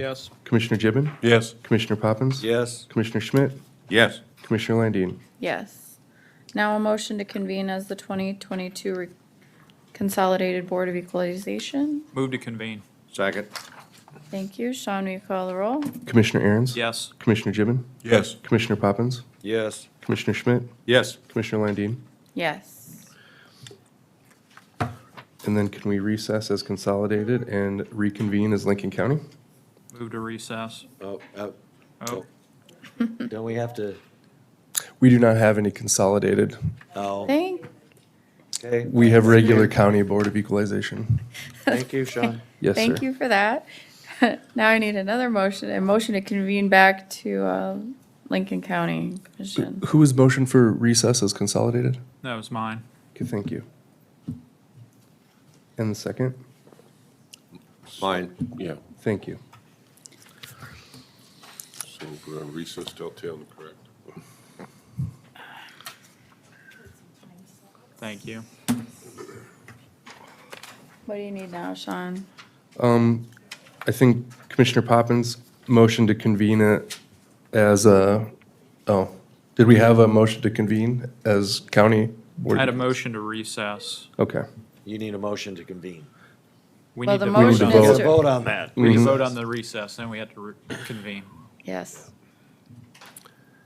Yes. Commissioner Gibbon, Yes. Commissioner Poppins, Yes. Commissioner Schmidt, Yes. Commissioner Landine. Yes. Now a motion to convene as the 2022 Consolidated Board of Equalization. Move to convene. Second. Thank you. Sean, will you call the roll? Commissioner Aaron's. Yes. Commissioner Gibbon, Yes. Commissioner Poppins, Yes. Commissioner Schmidt, Yes. Commissioner Landine. Yes. And then can we recess as consolidated and reconvene as Lincoln County? Move to recess. Oh, Oh, Don't we have to, We do not have any consolidated. oh, Thank, okay, We have regular county board of equalization. thank you, Sean. Yes, sir. thank you for that. Now I need another motion, a motion to convene back to Lincoln County Commission. Who was motion for recess as consolidated? that was mine. Okay, thank you. And the second? Mine. Yeah, Thank you. so we're on recess till 10, correct? Thank you. What do you need now, Sean? I think Commissioner Poppins motion to convene it as did we have a motion to convene as county board? I had a motion to recess. Okay. You need a motion to convene. We Well, need the to motion We need to is vote. to, Vote on that. We need to Mhm. vote on the recess, then we have to convene. yes.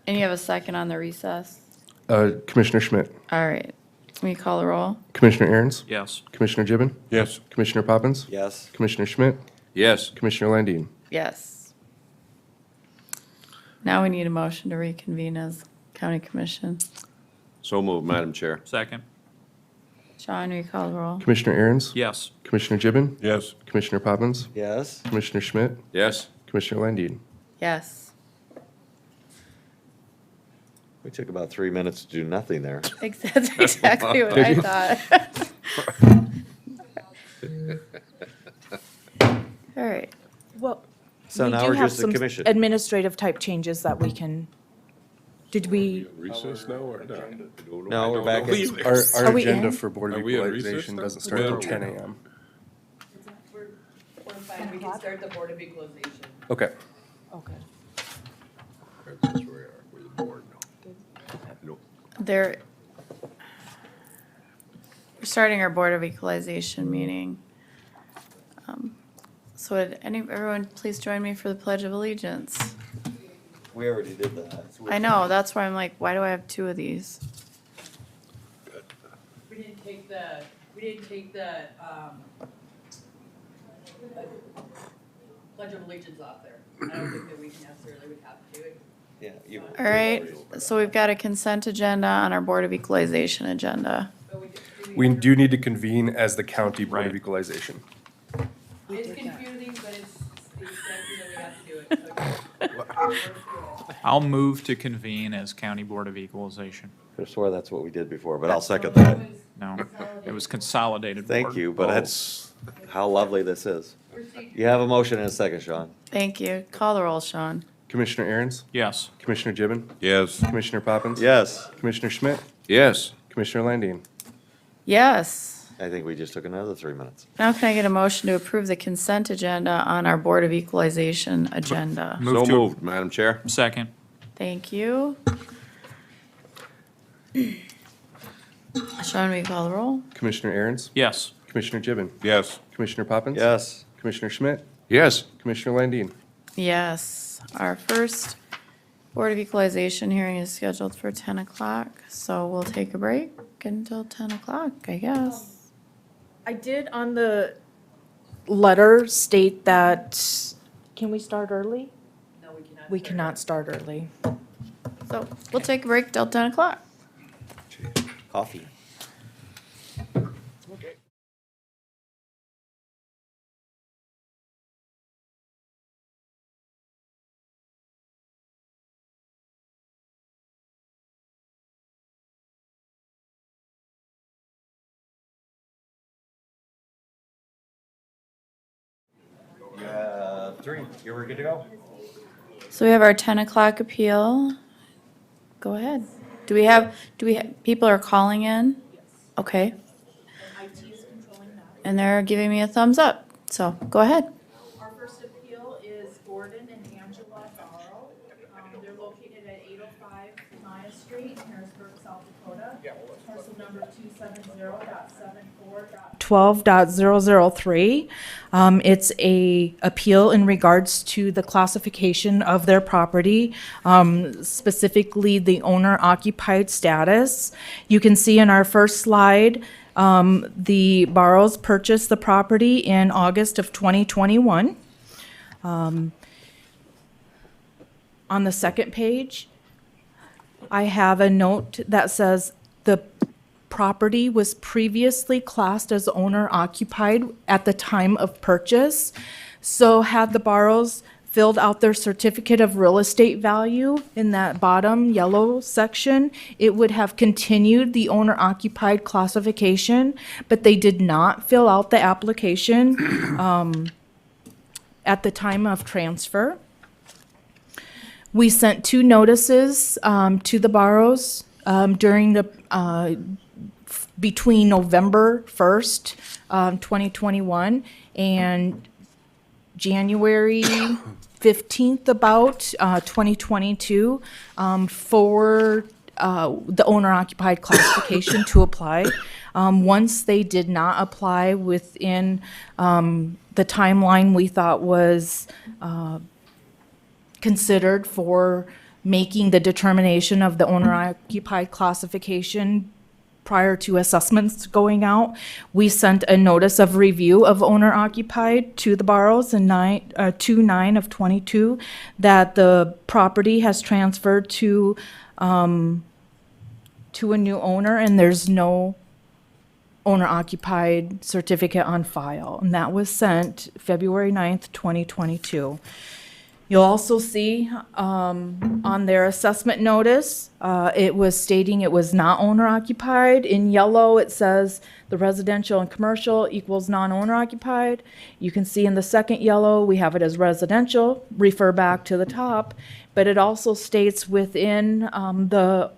And you have a second on the recess? Commissioner Schmidt, All right. Will you call the roll? Commissioner Aaron's, Yes. Commissioner Gibbon, Yes. Commissioner Poppins, Yes, Commissioner Schmidt, Yes. Commissioner Landine. Yes. Now we need a motion to reconvene as county commission. So moved, Madam Chair. Second. Sean, will you call the roll? Commissioner Aaron's, Yes. Commissioner Gibbon, Yes. Commissioner Poppins, yes, Commissioner Schmidt, Yes. Commissioner Landine. Yes. we took about 3 minutes to do nothing there. That's exactly what I thought. All right. Well, So we now do we're have just a some commission. administrative type changes that we can, did we, Recess now or not? No, we're back in. Our Are we agenda in? for board of Are we at recess equalization now? doesn't start Yeah. until 10 a.m. We're fine, we can start the Board of Equalization. Okay. okay. That's where we are, we're the board now. We're starting our Board of Equalization meeting. So would everyone please join me for the Pledge of Allegiance? We already did that. I know, that's why I'm like, why do I have two of these? We didn't take the Pledge of Allegiance off there. I don't think that we necessarily would have to do it. Yeah, you. All right, so we've got a consent agenda on our Board of Equalization agenda. But We do need to convene as the county board of Right. equalization. It's confusing, but it's the extent that we have to do it. I'll move to convene as County Board of Equalization. I swear that's what we did before, but I'll second that. No, it was consolidated. Thank board. you, but that's how lovely this is. You have a motion and a second, Sean. Thank you. Call the roll, Sean. Commissioner Aaron's, Yes. Commissioner Gibbon, Yes. Commissioner Poppins. Yes, Commissioner Schmidt, Yes. Commissioner Landine. Yes. I think we just took another 3 minutes. Now can I get a motion to approve the consent agenda on our Board of Equalization agenda? So Move to- moved, Madam Chair. Second. Thank you. Sean, will you call the roll? Commissioner Aaron's, Yes. Commissioner Gibbon, Yes. Commissioner Poppins. Yes, Commissioner Schmidt, Yes. Commissioner Landine. Yes. Our first Board of Equalization hearing is scheduled for 10 o'clock, so we'll take a break until 10 o'clock, I guess. I did on the letter state that, can we start early? No, we cannot. We cannot start early. So we'll take a break till 10 o'clock. coffee. Yeah, 3, you were good to go? So we have our 10 o'clock appeal. Go ahead. People are calling in? Okay. And they're giving me a thumbs up, so go ahead. Our first appeal is for Gordon and Angela Barrow. They're located at 805 Maya Street, Harrisburg, South Dakota. Parcel number 270.74.12.003. It's a appeal in regards to the classification of their property, specifically the owner-occupied status. You can see in our first slide, the Barrows purchased the property in August of 2021. On the second page, I have a note that says the property was previously classed as owner-occupied at the time of purchase. So had the Barrows filled out their certificate of real estate value in that bottom yellow section, it would have continued the owner-occupied classification, but they did not fill out the application at the time of transfer. We sent 2 notices to the Barrows during the between November 1st, 2021 and January 15th about 2022 for the owner-occupied classification to apply. Once they did not apply within the timeline we thought was considered for making the determination of the owner-occupied classification prior to assessments going out, we sent a notice of review of owner-occupied to the Barrows in 2/9 of 22 that the property has transferred to a new owner and there's no owner-occupied certificate on file. And that was sent February 9th, 2022. You'll also see on their assessment notice, it was stating it was not owner-occupied. In yellow, it says the residential and commercial equals non-owner occupied. You can see in the second yellow, we have it as residential, refer back to the top. But it also states within the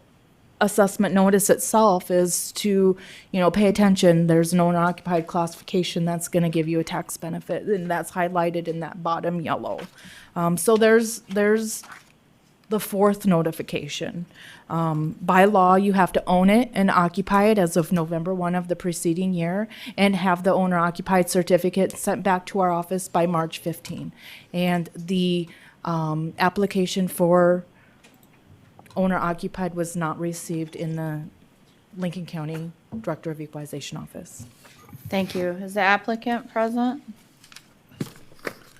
assessment notice itself is to, pay attention. There's an owner-occupied classification that's going to give you a tax benefit, and that's highlighted in that bottom yellow. So there's the fourth notification. By law, you have to own it and occupy it as of November 1 of the preceding year and have the owner-occupied certificate sent back to our office by March 15. And the application for owner-occupied was not received in the Lincoln County Director of Equalization office. Thank you. Is the applicant present?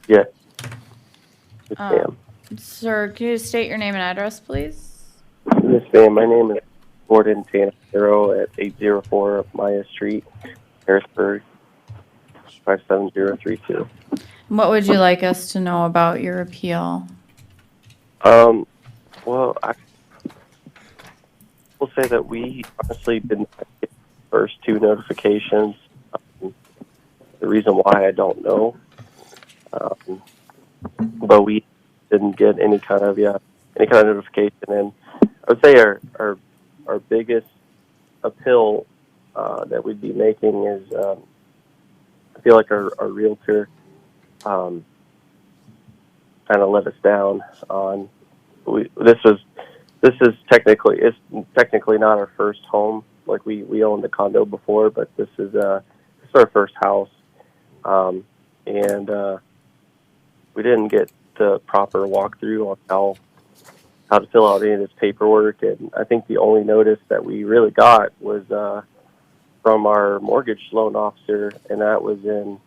Yes. Yes, ma'am. Sir, can you state your name and address, please? Yes, ma'am. My name is Gordon Tanacero at 804 Maya Street, Harrisburg, 57032. What would you like us to know about your appeal? Well, I will say that we honestly didn't get the first 2 notifications. The reason why I don't know, but we didn't get any kind of notification. And I would say our biggest appeal that we'd be making is I feel like our realtor kind of let us down on. This is technically not our first home. Like we owned a condo before, but this is our first house, and we didn't get the proper walkthrough on how to fill out any of this paperwork. And I think the only notice that we really got was from our mortgage loan officer, and that was in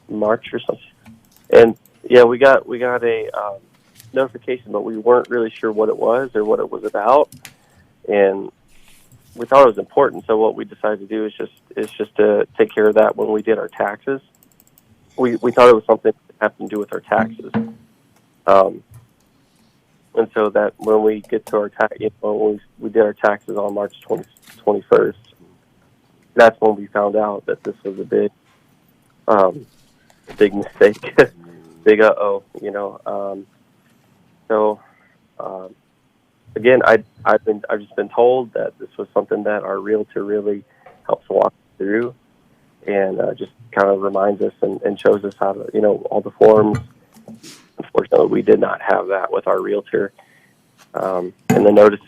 March or something. And yeah, we got a notification, but we weren't really sure what it was or what it was about, and we thought it was important. So what we decided to do is just to take care of that when we did our taxes. We thought it was something that had to do with our taxes, and so that when we get to our when we did our taxes on March 21st, that's when we found out that this was a big mistake. Big uh-oh, So again, I've just been told that this was something that our realtor really helps walk through, and just kind of reminds us and shows us how to, all the forms. Unfortunately, we did not have that with our realtor. And the notice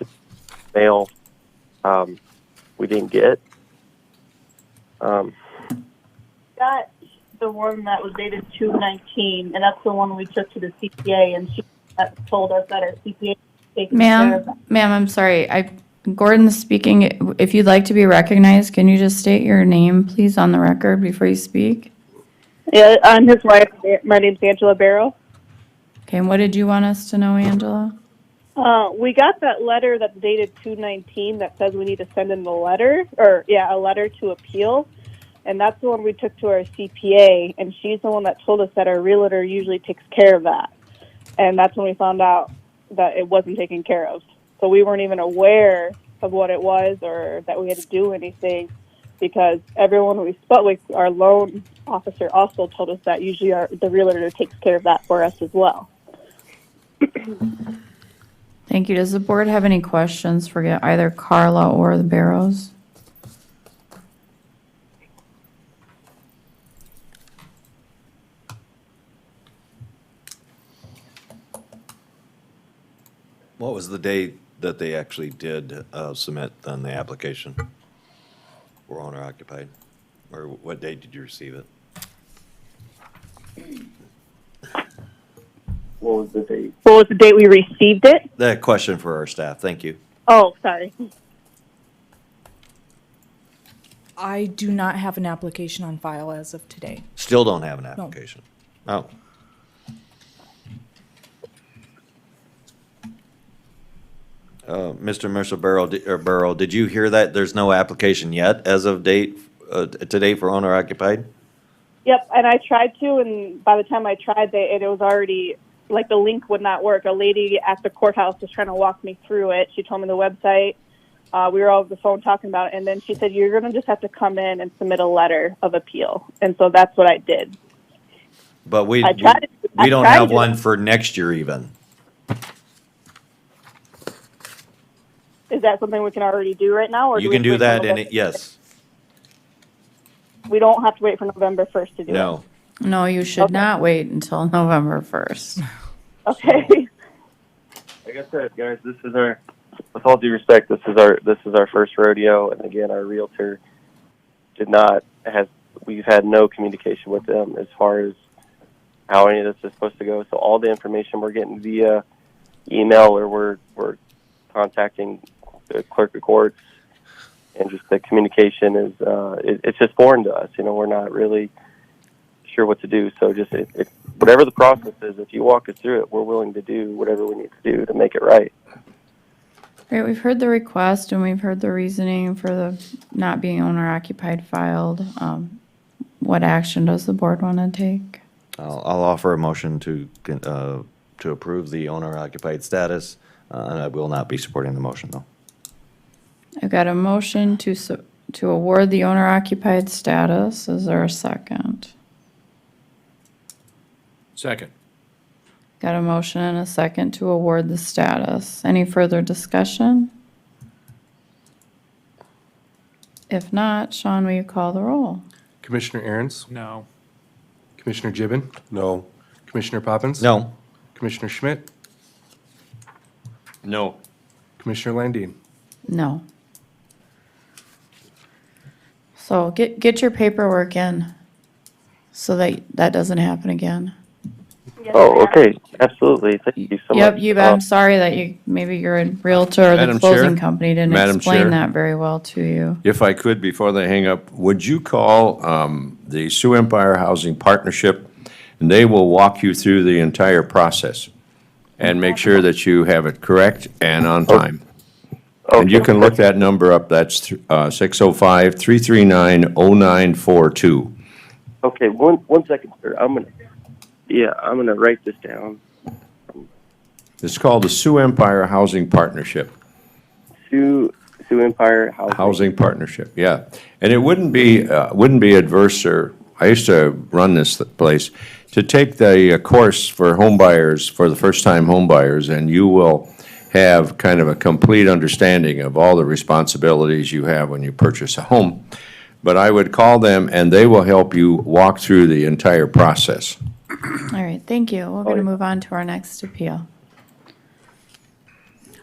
mail we didn't get. Got the one that was dated 2/19, and that's the one we took to the CPA, and she told us that our CPA taken care of that. Ma'am, I'm sorry. Gordon's speaking. If you'd like to be recognized, can you just state your name, please, on the record before you speak? Yeah, I'm his wife. My name's Angela Barrow. Okay, and what did you want us to know, Angela? We got that letter that's dated 2/19 that says we need to send in the letter, a letter to appeal. And that's the one we took to our CPA, and she's the one that told us that our realtor usually takes care of that. And that's when we found out that it wasn't taken care of. So we weren't even aware of what it was or that we had to do anything, because everyone we spoke with, our loan officer also told us that usually the realtor takes care of that for us as well. Thank you. Does the board have any questions for either Carla or the Barrows? What was the date that they actually did submit on the application for owner occupied? Or what date did you receive it? What was the date? What was the date we received it? That question for our staff, thank you. Oh, sorry. I do not have an application on file as of today. Still don't have an application? Oh. Mr. Mercer Burrow, did you hear that there's no application yet as of date, today for owner occupied? Yep, and I tried to, and by the time I tried, it was already, like, the link would not work. A lady at the courthouse was trying to walk me through it. She told me the website. We were all over the phone talking about it, and then she said, you're going to just have to come in and submit a letter of appeal. And so that's what I did. But we I tried don't to have do one it. for next year even. Is that something we can already do right now? Or You we can do wait till that, and November? yes, We don't have to wait for November 1st to do no. No, you should Okay. not wait until November 1st. it. Okay. Like I said, guys, with all due respect, this is our first rodeo, and again, our realtor we've had no communication with them as far as how any of this is supposed to go. So all the information we're getting via email, or we're contacting the clerk of courts, and just the communication is it's just foreign to us. We're not really sure what to do. So just whatever the process is, if you walk us through it, we're willing to do whatever we need to do to make it right. Great, we've heard the request and we've heard the reasoning for the not being owner occupied filed. What action does the board want to take? I'll offer a motion to approve the owner occupied status, and I will not be supporting the motion, though. I've got a motion to award the owner occupied status. Is there a second? Second. Got a motion and a second to award the status. Any further discussion? If not, Sean, will you call the roll? Commissioner Aaron's, No. Commissioner Gibbon, No. Commissioner Poppins. No. Commissioner Schmidt, No. Commissioner Landine. No. So get your paperwork in so that doesn't happen again. Oh, okay, absolutely. Thank you so much. Yep, I'm sorry that maybe you're a realtor or the Madam Chair? closing company didn't Madam Chair? explain that very well to you. If I could, before they hang up, would you call the Sioux Empire Housing Partnership, and they will walk you through the entire process and make sure that you have it correct and on time. And you can look that number up. That's 605-339-0942. Okay, one second, sir. I'm gonna write this down. It's called the Sioux Empire Housing Partnership. Sioux Empire Housing Partnership, yeah. And it wouldn't be adverse, or, I used to run this place, to take the course for home buyers, for the first-time home buyers, and you will have kind of a complete understanding of all the responsibilities you have when you purchase a home. but I would call them and they will help you walk through the entire process. All right, thank you. We're going to move on to our next appeal.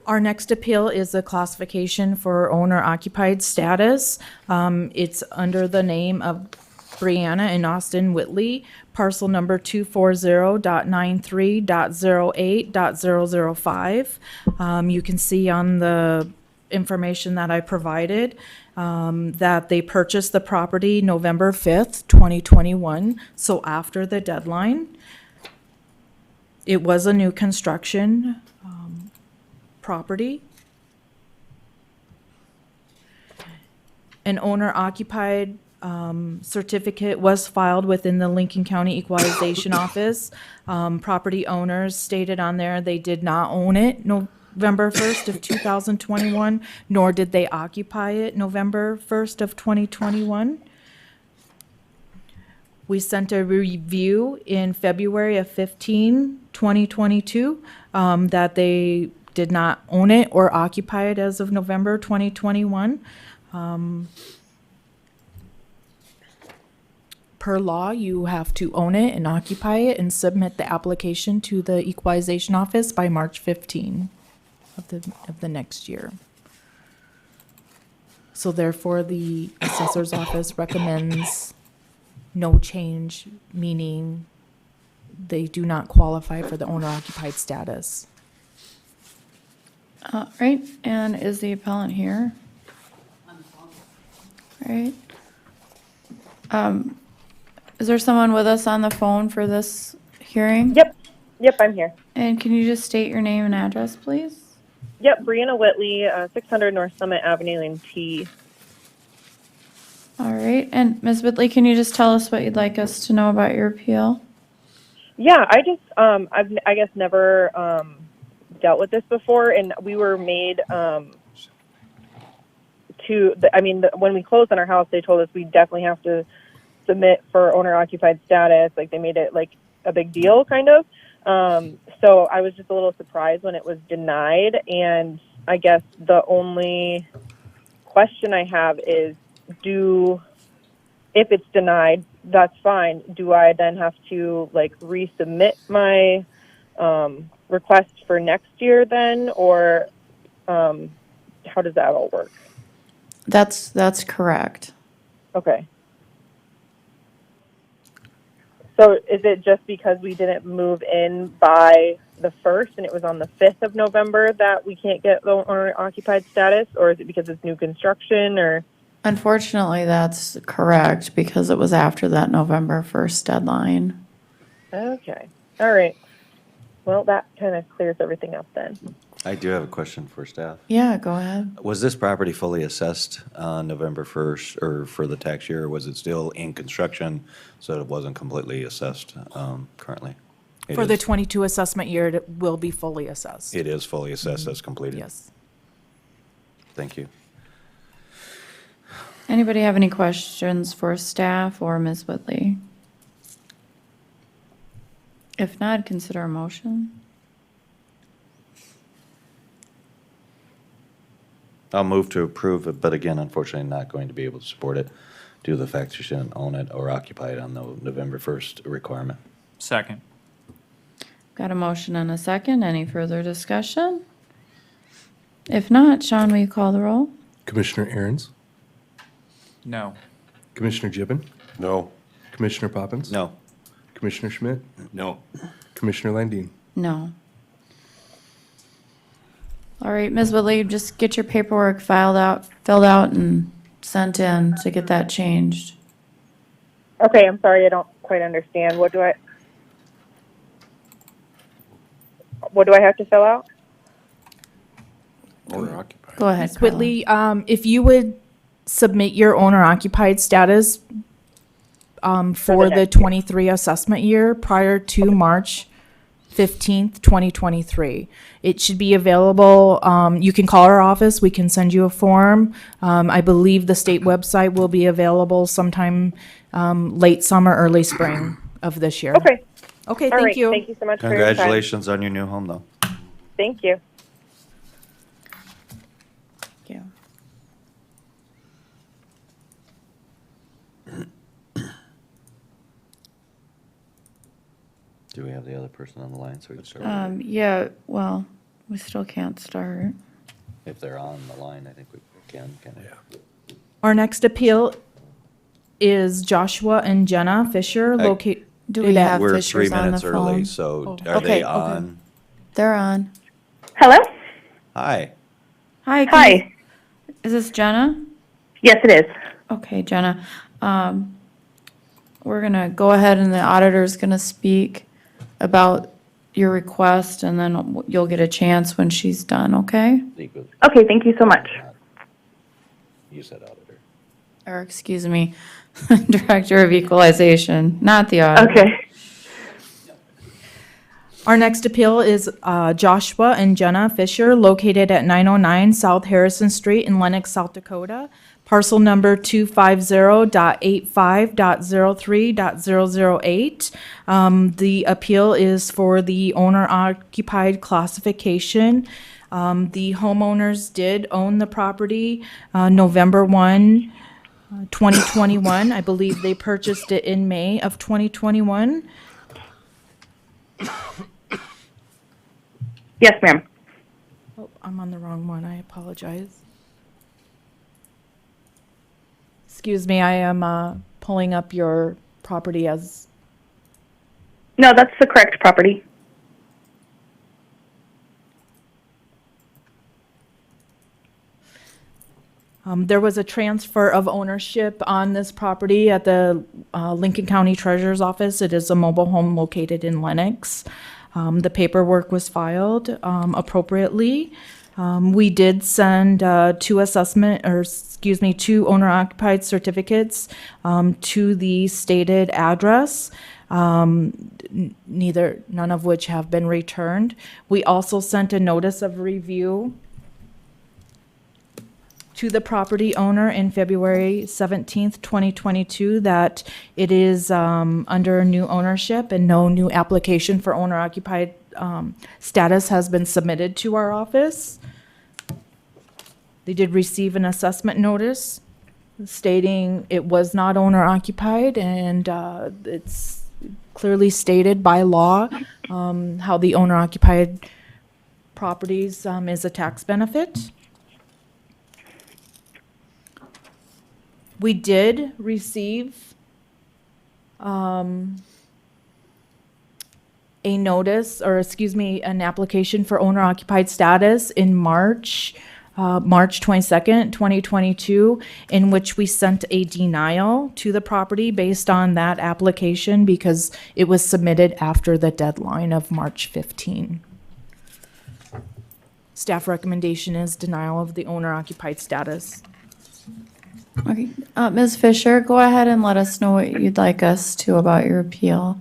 Our next appeal is a classification for owner-occupied status. It's under the name of Brianna and Austin Whitley, parcel number 240.93.08.005. You can see on the information that I provided that they purchased the property November 5th, 2021, so after the deadline. It was a new construction property. An owner-occupied certificate was filed within the Lincoln County Equalization Office. Property owners stated on there they did not own it November 1st of 2021, nor did they occupy it November 1st of 2021. We sent a review in February of 2022, that they did not own it or occupy it as of November 2021. Per law, you have to own it and occupy it and submit the application to the Equalization Office by March 15 of the next year. So therefore, the assessor's office recommends no change, meaning they do not qualify for the owner-occupied status. Right, and is the appellant here? Right. Is there someone with us on the phone for this hearing? Yep, I'm here. And can you just state your name and address, please? Yep, Brianna Whitley, 600 North Summit Avenue in T. All right, and Ms. Whitley, can you just tell us what you'd like us to know about your appeal? Yeah, I just, I guess never dealt with this before, and we were made when we closed on our house, they told us we definitely have to submit for owner-occupied status. Like, they made it like a big deal, kind of. So I was just a little surprised when it was denied, and I guess the only question I have is, if it's denied, that's fine. Do I then have to like resubmit my request for next year then, or how does that all work? That's correct. Okay. So is it just because we didn't move in by the 1st and it was on the 5th of November that we can't get the owner-occupied status, or is it because it's new construction, or? Unfortunately, that's correct because it was after that November 1st deadline. Okay. All right. Well, that kind of clears everything up then. I do have a question for staff. Yeah, go ahead. Was this property fully assessed on November 1st or for the tax year, or was it still in construction, so it wasn't completely assessed currently? It For the is- 22 assessment year, it will be fully assessed. It is fully assessed as completed? Yes. Thank you. Anybody have any questions for staff or Ms. Whitley? If not, consider a motion. I'll move to approve it, but again, unfortunately, not going to be able to support it due to the fact you shouldn't own it or occupy it on the November 1st requirement. Second. Got a motion and a second. Any further discussion? If not, Sean, will you call the roll? Commissioner Aaron's, No. Commissioner Gibbon, No. Commissioner Poppins. No. Commissioner Schmidt, No. Commissioner Landine. No. All right, Ms. Whitley, just get your paperwork filled out and sent in to get that changed. Okay, I'm sorry, I don't quite understand. What do I have to fill out? Owner occupied. Go ahead, Ms. Carla. Whitley, if you would submit your owner-occupied status for the next year. 23 assessment year prior to March 15th, 2023. It should be available, you can call our office, we can send you a form. I believe the state website will be available sometime late summer, early spring of this year. Okay. Okay, All thank right. you. Thank you so much for your time. Congratulations on your new home, though. Thank you. Thank you. Do we have the other person on the line so we can start? Yeah, well, we still can't start. If they're on the line, I think we can we? Our next appeal is Joshua and Jenna Fisher located. Do we have We're Fishers 3 on the minutes early, phone? so Oh. are Okay, they okay. on? They're on. Hello? Hi. Hi. Hi. Is this Jenna? Yes, it is. Okay, Jenna. We're gonna go ahead and the auditor's gonna speak about your request and then you'll get a chance when she's done, okay? Speak with, Okay, thank you so much. you said auditor. Or, excuse me, Director of Equalization, not the auditor. Okay. Our next appeal is Joshua and Jenna Fisher located at 909 South Harrison Street in Lenox, South Dakota. Parcel number 250.85.03.008. The appeal is for the owner-occupied classification. The homeowners did own the property November 1, 2021. I believe they purchased it in May of 2021. Yes, ma'am. Oh, I'm on the wrong one. I apologize. Excuse me, I am pulling up your property as, No, that's the correct property. there was a transfer of ownership on this property at the Lincoln County Treasurer's Office. It is a mobile home located in Lenox. The paperwork was filed appropriately. We did send two owner-occupied certificates to the stated address. None of which have been returned. We also sent a notice of review to the property owner in February 17th, 2022, that it is under new ownership and no new application for owner-occupied status has been submitted to our office. They did receive an assessment notice stating it was not owner-occupied, and it's clearly stated by law how the owner-occupied properties is a tax benefit. We did receive a notice, or excuse me, an application for owner-occupied status in March 22nd, 2022, in which we sent a denial to the property based on that application because it was submitted after the deadline of March 15. Staff recommendation is denial of the owner-occupied status. Okay, Ms. Fisher, go ahead and let us know what you'd like us to about your appeal.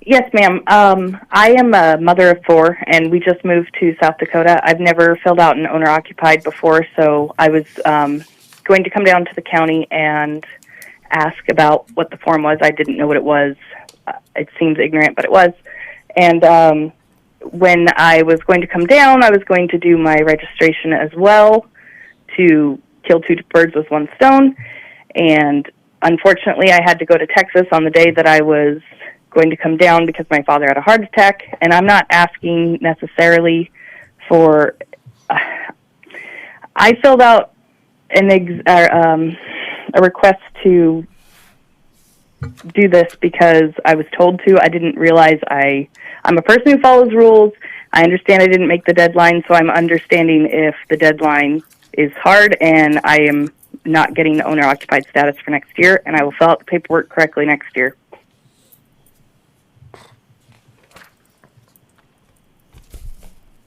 Yes, ma'am. I am a mother of 4, and we just moved to South Dakota. I've never filled out an owner-occupied before, so I was going to come down to the county and ask about what the form was. I didn't know what it was. It seems ignorant, but it was. And when I was going to come down, I was going to do my registration as well to kill 2 birds with 1 stone. And unfortunately, I had to go to Texas on the day that I was going to come down because my father had a heart attack. And I'm not asking necessarily for... I filled out a request to do this because I was told to. I didn't realize I'm a person who follows rules. I understand I didn't make the deadline, so I'm understanding if the deadline is hard and I am not getting the owner-occupied status for next year, and I will fill out the paperwork correctly next year.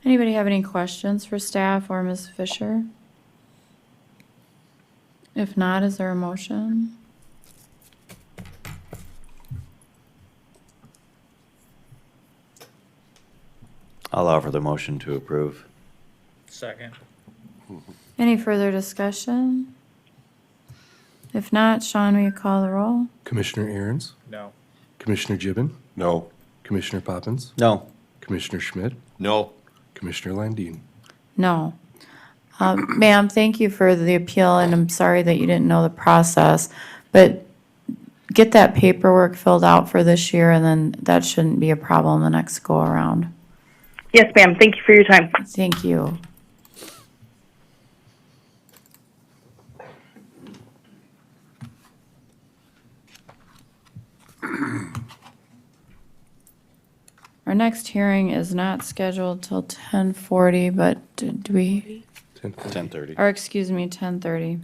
Anybody have any questions for staff or Ms. Fisher? If not, is there a motion? I'll offer the motion to approve. Second. Any further discussion? If not, Sean, will you call the roll? Commissioner Aaron's, No. Commissioner Gibbon, No. Commissioner Poppins, No. Commissioner Schmidt, No. Commissioner Landine. No. Ma'am, thank you for the appeal, and I'm sorry that you didn't know the process. But get that paperwork filled out for this year, and then that shouldn't be a problem the next go around. Yes, ma'am. Thank you for your time. Thank you. Our next hearing is not scheduled till 10:40, but do we, 10:30. or excuse me, 10:30.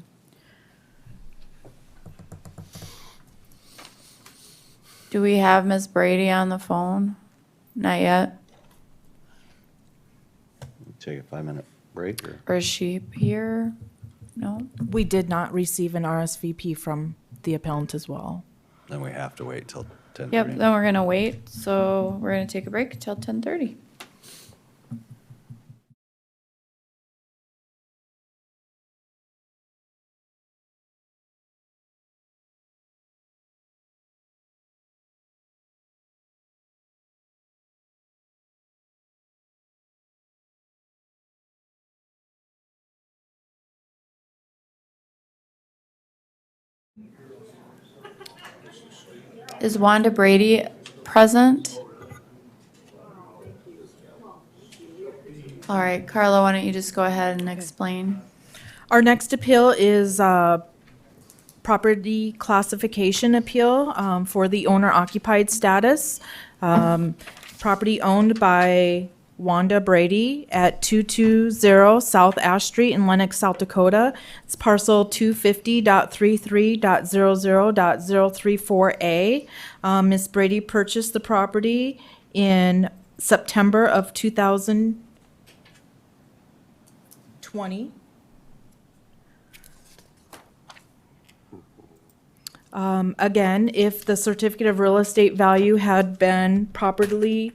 Do we have Ms. Brady on the phone? Not yet. Take a 5-minute break or? Or is she here? No? We did not receive an RSVP from the appellant as well. Then we have to wait till 10:30. Yep, then we're gonna wait, so we're gonna take a break till 10:30. Is Wanda Brady present? All right, Carla, why don't you just go ahead and explain? Our next appeal is property classification appeal for the owner occupied status. Property owned by Wanda Brady at 220 South Ash Street in Lenox, South Dakota. It's parcel 250.33.00.034A. Ms. Brady purchased the property in September of 2020. Again, if the certificate of real estate value had been properly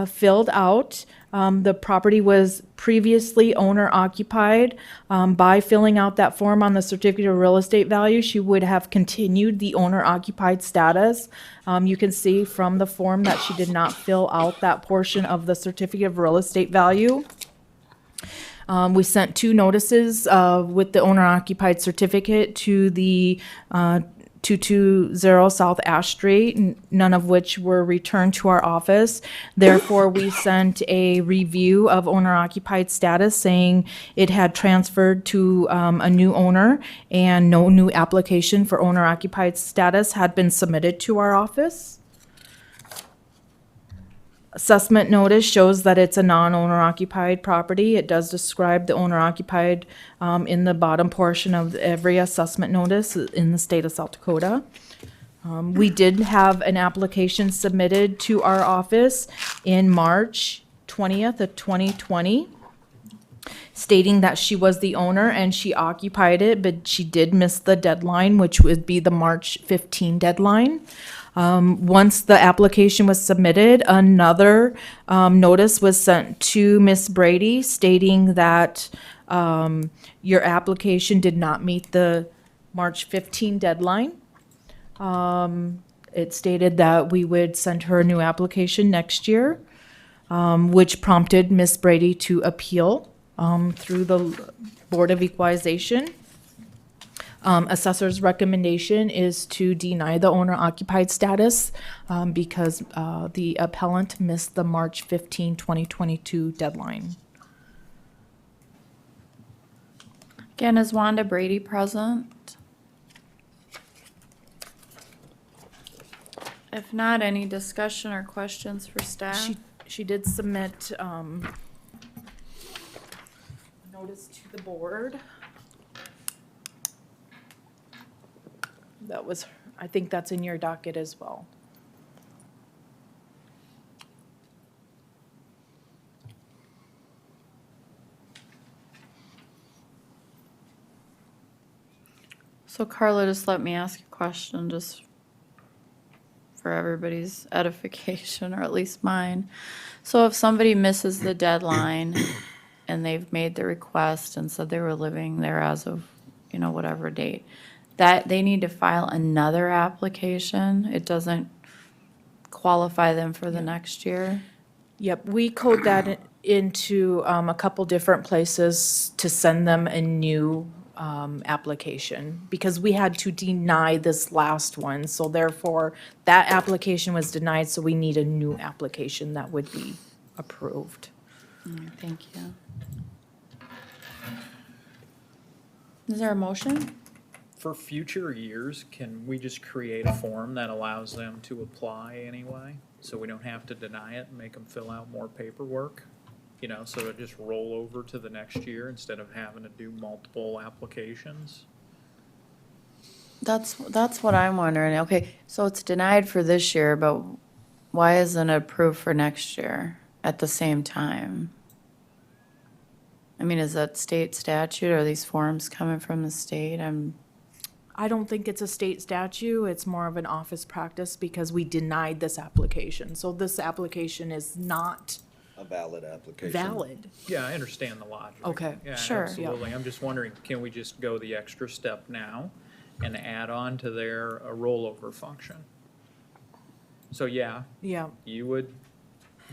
filled out, the property was previously owner occupied. By filling out that form on the certificate of real estate value, she would have continued the owner occupied status. You can see from the form that she did not fill out that portion of the certificate of real estate value. We sent 2 notices with the owner occupied certificate to the 220 South Ash Street, none of which were returned to our office. Therefore, we sent a review of owner occupied status saying it had transferred to a new owner and no new application for owner occupied status had been submitted to our office. Assessment notice shows that it's a non-owner occupied property. It does describe the owner occupied in the bottom portion of every assessment notice in the state of South Dakota. We did have an application submitted to our office in March 20th of 2020 stating that she was the owner and she occupied it, but she did miss the deadline, which would be the March 15 deadline. Once the application was submitted, another notice was sent to Ms. Brady stating that your application did not meet the March 15 deadline. It stated that we would send her a new application next year, which prompted Ms. Brady to appeal through the Board of Equalization. Assessor's recommendation is to deny the owner occupied status because the appellant missed the March 15, 2022 deadline. Again, is Wanda Brady present? If not, any discussion or questions for staff? She did submit notice to the board. That was, I think that's in your docket as well. So Carla, just let me ask a question, just for everybody's edification, or at least mine. So if somebody misses the deadline and they've made the request and said they were living there as of, whatever date, that they need to file another application? It doesn't qualify them for the next year? Yep, we code that into a couple different places to send them a new application because we had to deny this last one. So therefore, that application was denied, so we need a new application that would be approved. Thank you. Is there a motion? For future years, can we just create a form that allows them to apply anyway? So we don't have to deny it and make them fill out more paperwork? You know, so it'll just roll over to the next year instead of having to do multiple applications? That's what I'm wondering. Okay, so it's denied for this year, but why isn't it approved for next year at the same time? I mean, is that state statute? Are these forms coming from the state? I don't think it's a state statute. It's more of an office practice because we denied this application. So this application is not A valid application. valid. Yeah, I understand the logic. Okay, Yeah, sure, yeah. absolutely. I'm just wondering, can we just go the extra step now and add on to their rollover function? So, yeah, Yeah, you would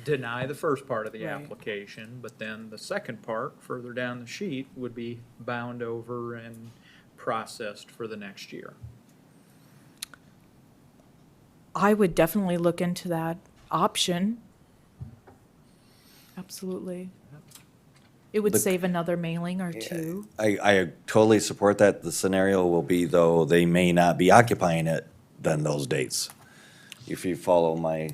deny the first part of the Right. application, but then the second part, further down the sheet, would be bound over and processed for the next year. I would definitely look into that option. Absolutely. It would The- save another mailing or two. I totally support that. The scenario will be, though, they may not be occupying it then those dates. If you follow my,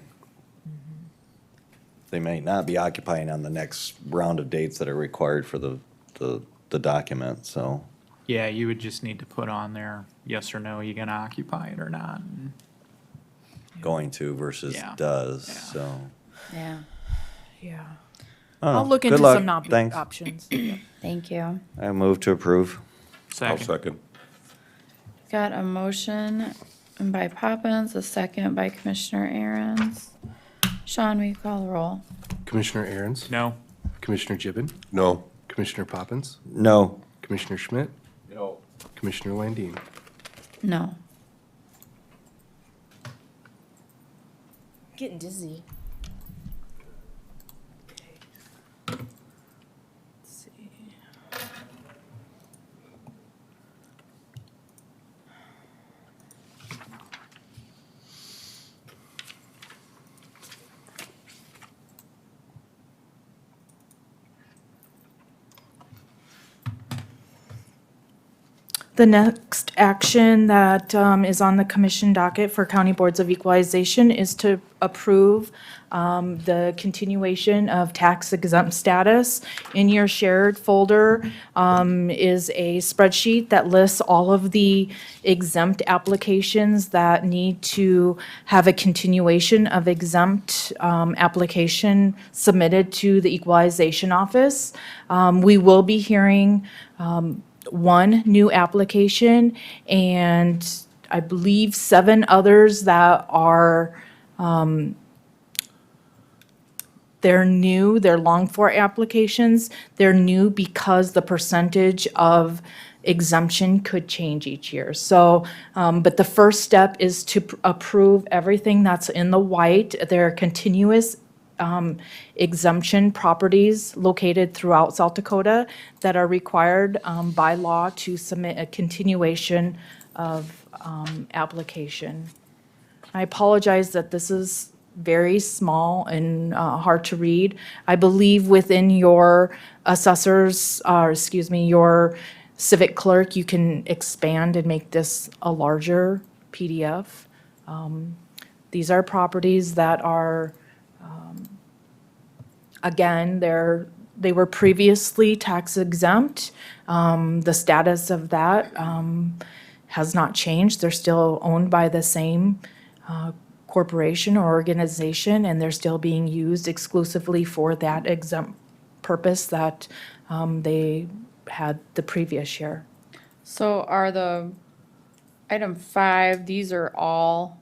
they may not be occupying on the next round of dates that are required for the document, so. Yeah, you would just need to put on there, yes or no, you gonna occupy it or not? And Going to versus Yeah. does, Yeah. so. Yeah, Yeah. I don't I'll know. look Good into luck. some Thanks. options. thank you. I move to approve. I'll second, second. Got a motion by Poppins, a second by Commissioner Aaron's. Sean, will you call the roll? Commissioner Aaron's, no, Commissioner Gibbon, No. Commissioner Poppins, No. Commissioner Schmidt, No. Commissioner Landine. No. Getting dizzy. The next action that is on the commission docket for county boards of equalization is to approve the continuation of tax exempt status. In your shared folder is a spreadsheet that lists all of the exempt applications that need to have a continuation of exempt application submitted to the equalization office. We will be hearing one new application and I believe 7 others that are, they're new, they're long for applications. They're new because the percentage of exemption could change each year. So, but the first step is to approve everything that's in the white. They're continuous exemption properties located throughout South Dakota that are required by law to submit a continuation of application. I apologize that this is very small and hard to read. I believe within your assessors, or excuse me, your civic clerk, you can expand and make this a larger PDF. These are properties that are again, they were previously tax exempt. The status of that has not changed. They're still owned by the same corporation or organization, and they're still being used exclusively for that exempt purpose that they had the previous year. So are the item 5, these are all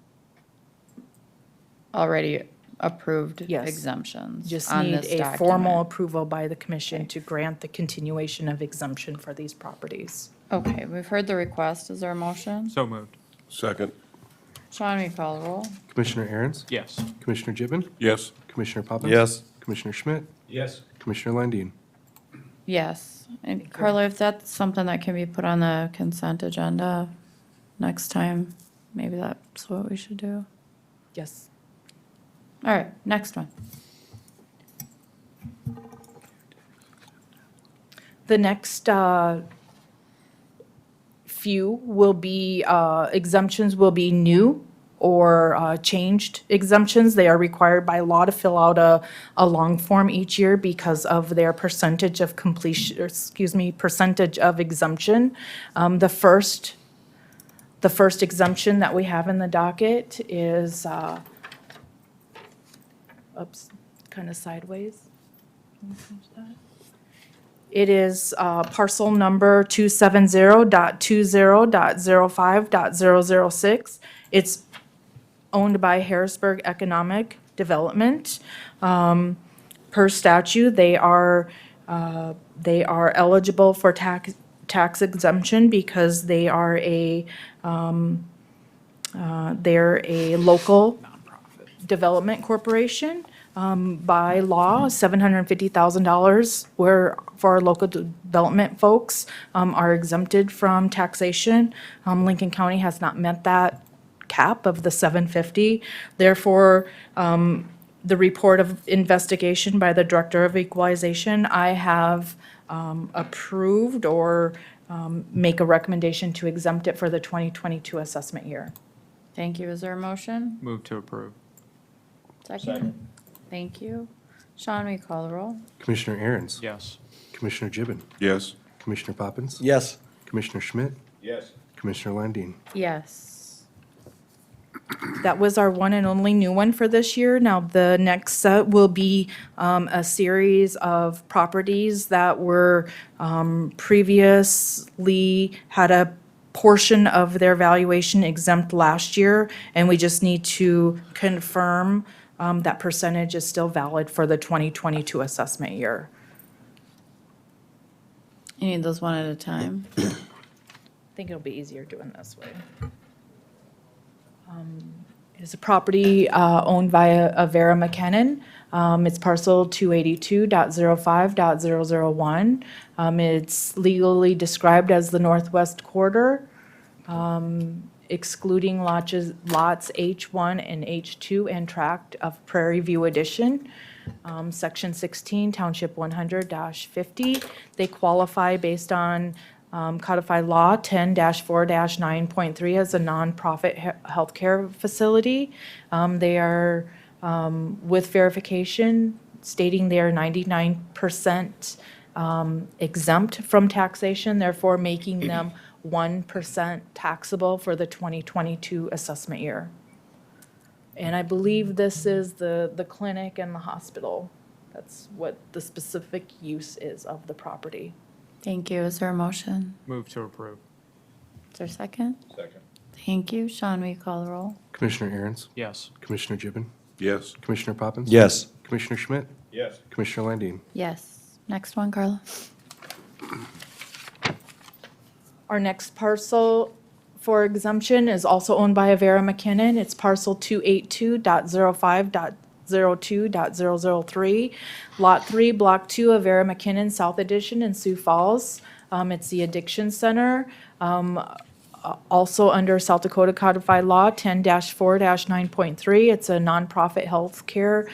already approved Yes. exemptions Just on need this a document? formal approval by the commission to grant the continuation of exemption for these properties. Okay, we've heard the request. Is there a motion? so moved, Second. Sean, will you call the roll? Commissioner Aaron's, yes, Commissioner Gibbon, Yes. Commissioner Poppins. Yes. Commissioner Schmidt, Yes. Commissioner Landine. Yes, and Carla, if that's something that can be put on the consent agenda next time, maybe that's what we should do. Yes. All right, next one. The next few will be, exemptions will be new or changed exemptions. They are required by law to fill out a long form each year because of their percentage of completion, or excuse me, percentage of exemption. The first exemption that we have in the docket is, oops, kind of sideways. Can we change that? It is parcel number 270.20.05.006. It's owned by Harrisburg Economic Development. Per statute, they are eligible for tax exemption because they're a local development corporation. By law, $750,000 where for our local development folks are exempted from taxation. Lincoln County has not met that cap of the 750. Therefore, the report of investigation by the Director of Equalization, I have approved or make a recommendation to exempt it for the 2022 assessment year. Thank you. Is there a motion? Move to approve. Second. Thank you. Sean, will you call the roll? Commissioner Aaron's. Yes. Commissioner Gibbon. Yes. Commissioner Poppins. Yes. Commissioner Schmidt. Yes. Commissioner Landine. Yes. That was our one and only new one for this year. Now, the next set will be a series of properties that were previously had a portion of their valuation exempt last year, and we just need to confirm that percentage is still valid for the 2022 assessment year. You need those one at a time. I think it'll be easier doing this way. It's a property owned by Avera McKinnon. It's parcel 282.05.001. It's legally described as the northwest quarter, excluding lots H1 and H2 and tract of Prairie View Edition. Section 16, Township 100-50. They qualify based on codified law 10-4-9.3 as a nonprofit healthcare facility. They are with verification stating they are 99% exempt from taxation, therefore making them 1% taxable for the 2022 assessment year. And I believe this is the clinic and the hospital. That's what the specific use is of the property. Thank you. Is there a motion? Move to approve. Is there a second? Second. Thank you. Sean, will you call the roll? Commissioner Aaron's. Yes. Commissioner Gibbon. Yes. Commissioner Poppins. Yes. Commissioner Schmidt. Yes. Commissioner Landine. Yes. Next one, Carla. Our next parcel for exemption is also owned by Avera McKinnon. It's parcel 282.05.02.003. Lot 3, Block 2, Avera McKinnon South Edition in Sioux Falls. It's the Addiction Center. Also under South Dakota Codified Law 10-4-9.3. It's a nonprofit healthcare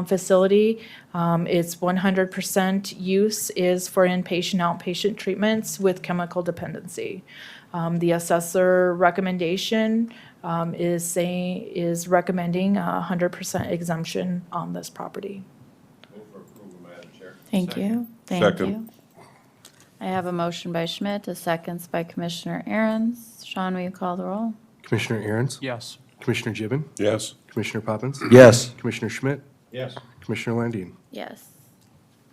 facility. Its 100% use is for inpatient, outpatient treatments with chemical dependency. The assessor recommendation is recommending 100% exemption on this property. Move for approval, Madam Chair. Thank you. Thank Second. you. I have a motion by Schmidt, a second by Commissioner Aaron's. Sean, will you call the roll? Commissioner Aaron's. Yes. Commissioner Gibbon. Yes. Commissioner Poppins. Yes. Commissioner Schmidt. Yes. Commissioner Landine. Yes.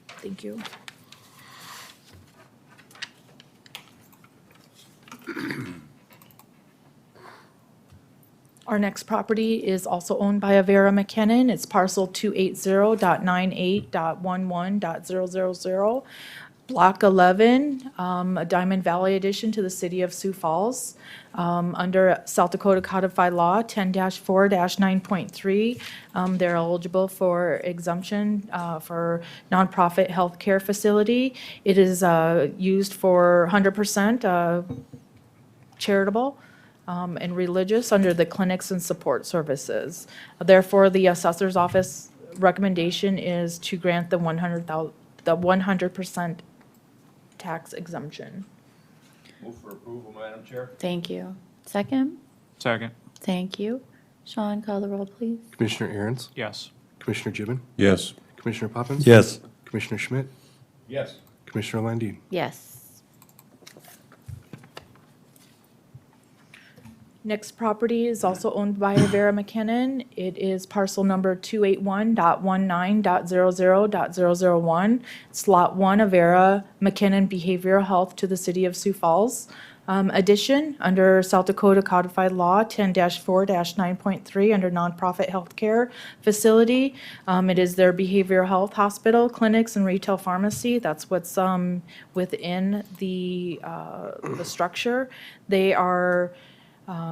Thank you. Our next property is also owned by Avera McKinnon. It's parcel 280.98.11.000. Block 11, a Diamond Valley addition to the city of Sioux Falls. Under South Dakota Codified Law 10-4-9.3, they're eligible for exemption for nonprofit healthcare facility. It is used for 100% charitable and religious under the clinics and support services. Therefore, the assessor's office recommendation is to grant the 100% tax exemption. Move for approval, Madam Chair. Thank you. Second? Second. Thank you. Sean, call the roll, please. Commissioner Aaron's, Yes. Commissioner Gibbon, Yes. Commissioner Poppins. Yes. Commissioner Schmidt, Yes. Commissioner Landine. Yes. Next property is also owned by Avera McKinnon. It is parcel number 281.19.00.001. It's Lot 1, Avera McKinnon Behavioral Health to the city of Sioux Falls. Addition, under South Dakota Codified Law 10-4-9.3, under nonprofit healthcare facility. It is their behavioral health hospital, clinics, and retail pharmacy. That's what's within the structure. They are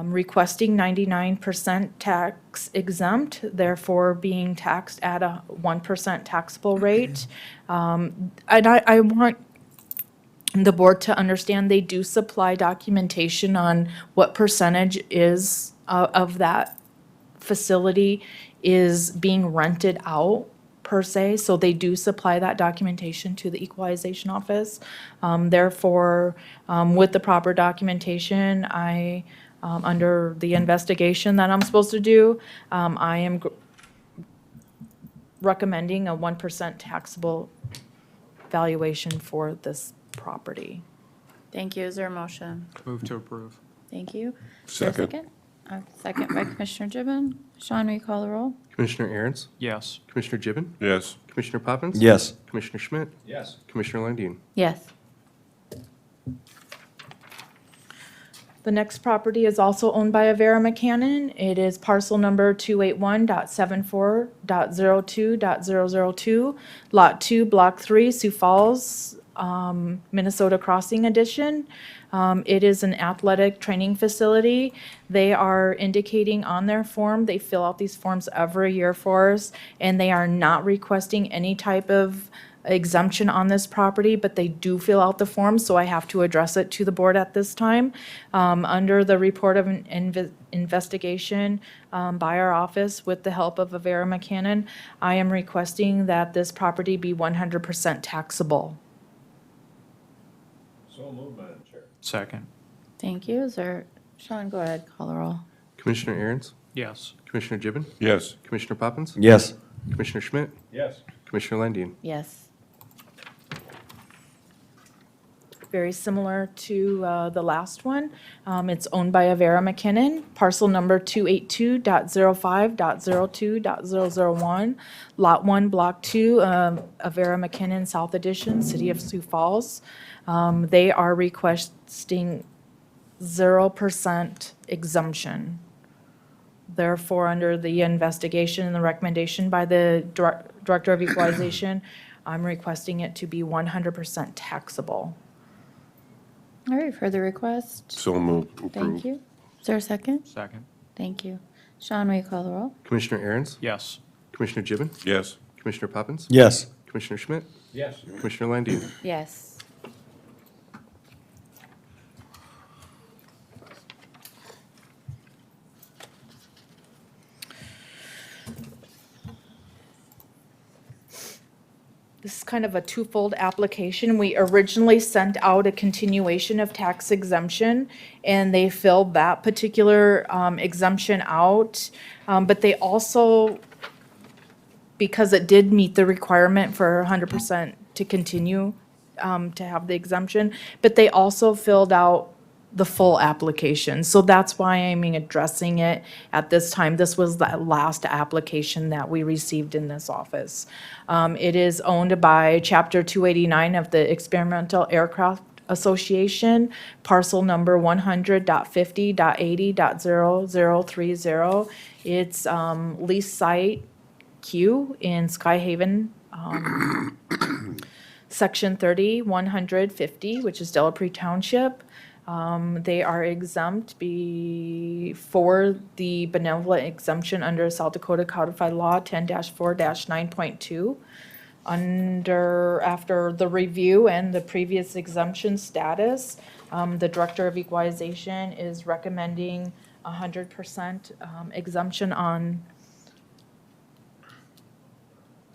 requesting 99% tax exempt, therefore being taxed at a 1% taxable rate. And I want the board to understand they do supply documentation on what percentage is of that facility is being rented out per se. So they do supply that documentation to the Equalization Office. Therefore, with the proper documentation, under the investigation that I'm supposed to do, I am recommending a 1% taxable valuation for this property. Thank you. Is there a motion? Move to approve. Thank you. Is there a Second. Second by Commissioner Gibbon. Sean, will you call the roll? Commissioner Aaron's, Yes. Commissioner Gibbon, Yes. Commissioner Poppins. Yes. Commissioner Schmidt, Yes. Commissioner Landine. Yes. The next property is also owned by Avera McCannon. It is parcel number 281.74.02.002, Lot 2, Block 3, Sioux Falls, Minnesota Crossing Edition. It is an athletic training facility. They are indicating on their form, they fill out these forms every year for us, and they are not requesting any type of exemption on this property, but they do fill out the form, so I have to address it to the board at this time. Under the report of an investigation by our office with the help of Avera McCannon, I am requesting that this property be 100% taxable. So moved, Madam Chair. Second. Thank you. Is there, Sean, go ahead, call the roll. Commissioner Aaron's, Yes. Commissioner Gibbon, Yes. Commissioner Poppins. Yes. Commissioner Schmidt, Yes. Commissioner Landine. Yes. Very similar to the last one. It's owned by Avera McKinnon, parcel number 282.05.02.001, Lot 1, Block 2, Avera McKinnon South Edition, City of Sioux Falls. They are requesting 0% exemption. Therefore, under the investigation and the recommendation by the Director of Equalization, I'm requesting it to be 100% taxable. All right, for the request. So moved. Thank Approved. you. Is there a second? Second. Thank you. Sean, will you call the roll? Commissioner Aaron's, Yes. Commissioner Gibbon, Yes. Commissioner Poppins. Yes. Commissioner Schmidt, Yes. Commissioner Landine. Yes. This is kind of a twofold application. We originally sent out a continuation of tax exemption, and they filled that particular exemption out. But they also, because it did meet the requirement for 100% to continue to have the exemption, but they also filled out the full application. So that's why I'm addressing it at this time. This was the last application that we received in this office. It is owned by Chapter 289 of the Experimental Aircraft Association, parcel number 100.50.80.0030. It's lease site Q in Skyhaven, Section 30, 150, which is Delapre Township. They are exempt before the benevolent exemption under South Dakota Codified Law 10-4-9.2. After the review and the previous exemption status, the Director of Equalization is recommending 100% exemption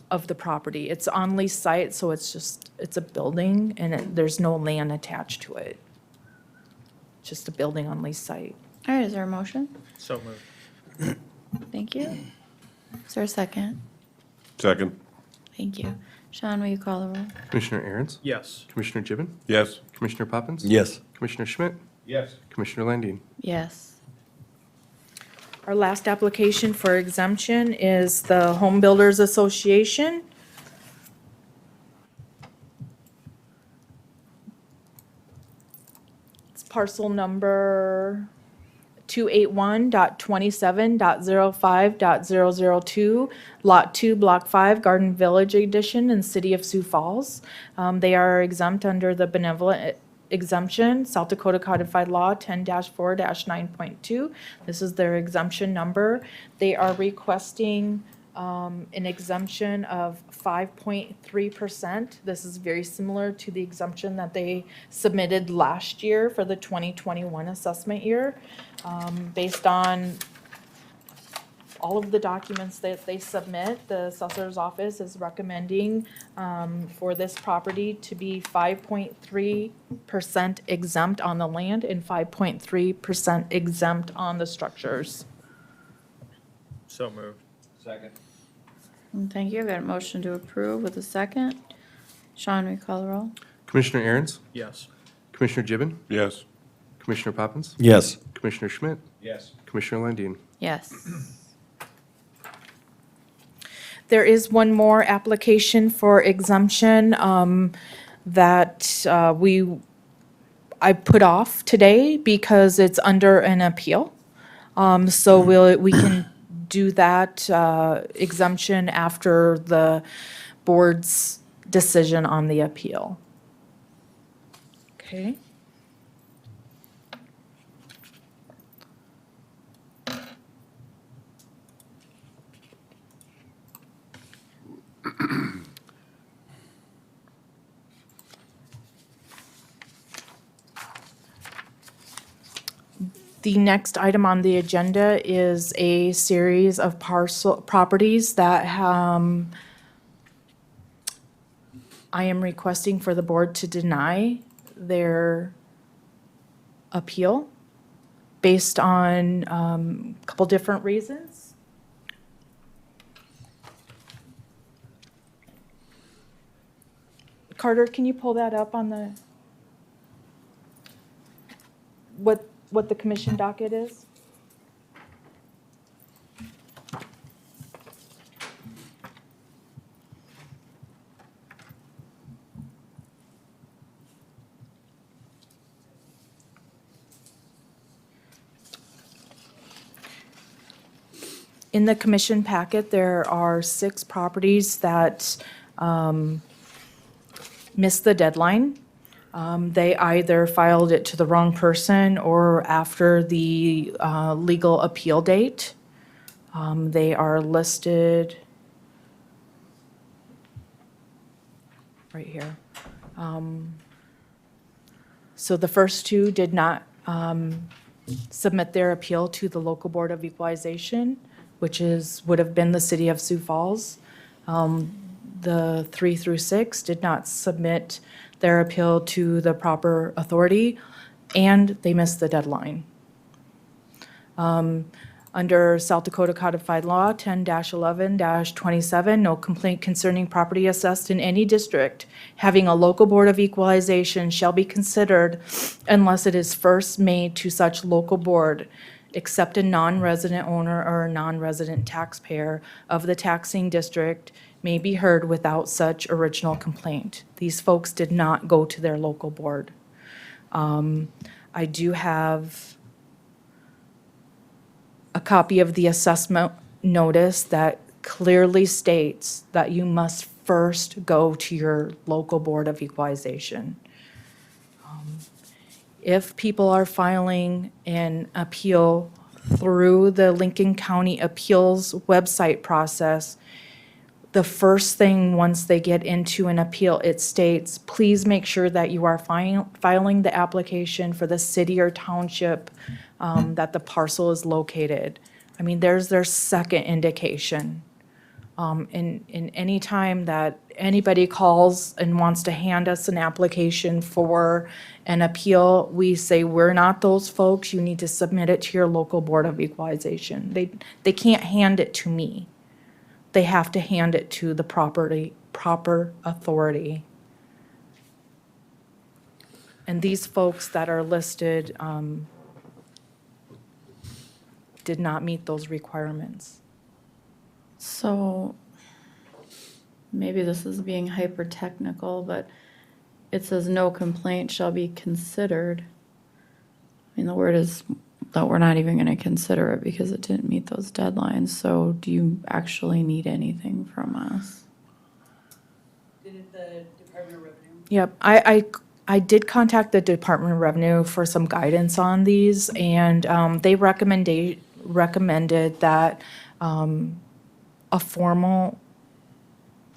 of the property. It's on lease site, so it's a building and there's no land attached to it. Just a building on lease site. All right, is there a motion? So moved. Thank you. Is there a second? Second. Thank you. Sean, will you call the roll? Commissioner Aaron's, Yes. Commissioner Gibbon, Yes. Commissioner Poppins. Yes. Commissioner Schmidt, Yes. Commissioner Landine. Yes. Our last application for exemption is the Home Builders Association. It's parcel number 281.27.05.002, Lot 2, Block 5, Garden Village Edition in City of Sioux Falls. They are exempt under the benevolent exemption, South Dakota Codified Law 10-4-9.2. This is their exemption number. They are requesting an exemption of 5.3%. This is very similar to the exemption that they submitted last year for the 2021 assessment year. Based on all of the documents that they submit, the assessor's office is recommending for this property to be 5.3% exempt on the land and 5.3% exempt on the structures. So moved. Second. Thank you. I've got a motion to approve with a second. Sean, will you call the roll? Commissioner Aaron's, Yes. Commissioner Gibbon, Yes. Commissioner Poppins, Yes. Commissioner Schmidt, Yes. Commissioner Landine. Yes. There is one more application for exemption that I put off today because it's under an appeal. So we can do that exemption after the board's decision on the appeal. Okay. The next item on the agenda is a series of properties that I am requesting for the board to deny their appeal based on a couple different reasons. Carter, can you pull that up on the, what the commission docket is? In the commission packet, there are 6 properties that missed the deadline. They either filed it to the wrong person or after the legal appeal date. They are listed right here. So the first 2 did not submit their appeal to the local board of equalization, which would have been the city of Sioux Falls. The 3 through 6 did not submit their appeal to the proper authority, and they missed the deadline. Under South Dakota Codified Law 10-11-27, no complaint concerning property assessed in any district having a local board of equalization shall be considered unless it is first made to such local board, except a non-resident owner or a non-resident taxpayer of the taxing district may be heard without such original complaint. These folks did not go to their local board. I do have a copy of the assessment notice that clearly states that you must first go to your local Board of Equalization. If people are filing an appeal through the Lincoln County Appeals website process, the first thing, once they get into an appeal, it states, please make sure that you are filing the application for the city or township that the parcel is located. I mean, there's their second indication. In any time that anybody calls and wants to hand us an application for an appeal, we say, we're not those folks, you need to submit it to your local Board of Equalization. They can't hand it to me. They have to hand it to the proper authority. And these folks that are listed did not meet those requirements. So maybe this is being hyper-technical, but it says no complaint shall be considered. I mean, the word is that we're not even going to consider it because it didn't meet those deadlines. So do you actually need anything from us? Did the Department of Revenue? Yep, I did contact the Department of Revenue for some guidance on these, and they recommended that a formal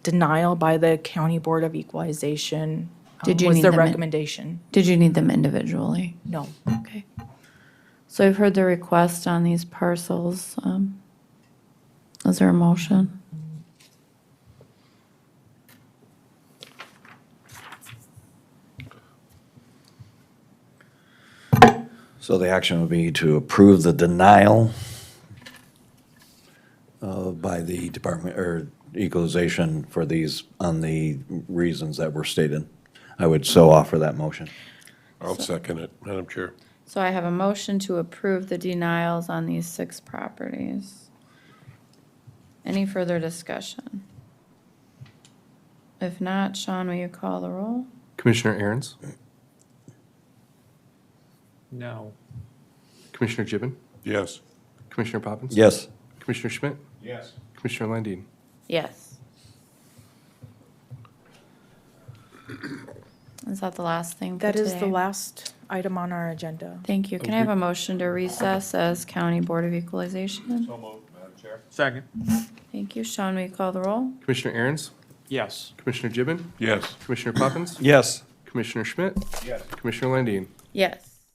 denial by the County Board of Equalization Did you was need their them in- recommendation. Did you need them individually? No. Okay. So I've heard the request on these parcels. Is there a motion? So the action would be to approve the denial by the Department, or Equalization for these, on the reasons that were stated. I would so offer that motion. I'll second it, Madam Chair. So I have a motion to approve the denials on these 6 properties. Any further discussion? If not, Sean, will you call the roll? Commissioner Aaron's, No. Commissioner Gibbon, Yes. Commissioner Poppins? Yes. Commissioner Schmidt, Yes. Commissioner Landine? Yes. Is that the last thing for That today? is the last item on our agenda. Thank you. Can I have a motion to recess as County Board of Equalization? So moved, Madam Chair. Second. Thank you. Sean, will you call the roll? Commissioner Aaron's, Yes. Commissioner Gibbon, Yes. Commissioner Poppins? Yes. Commissioner Schmidt, Yes. Commissioner Landine? Yes.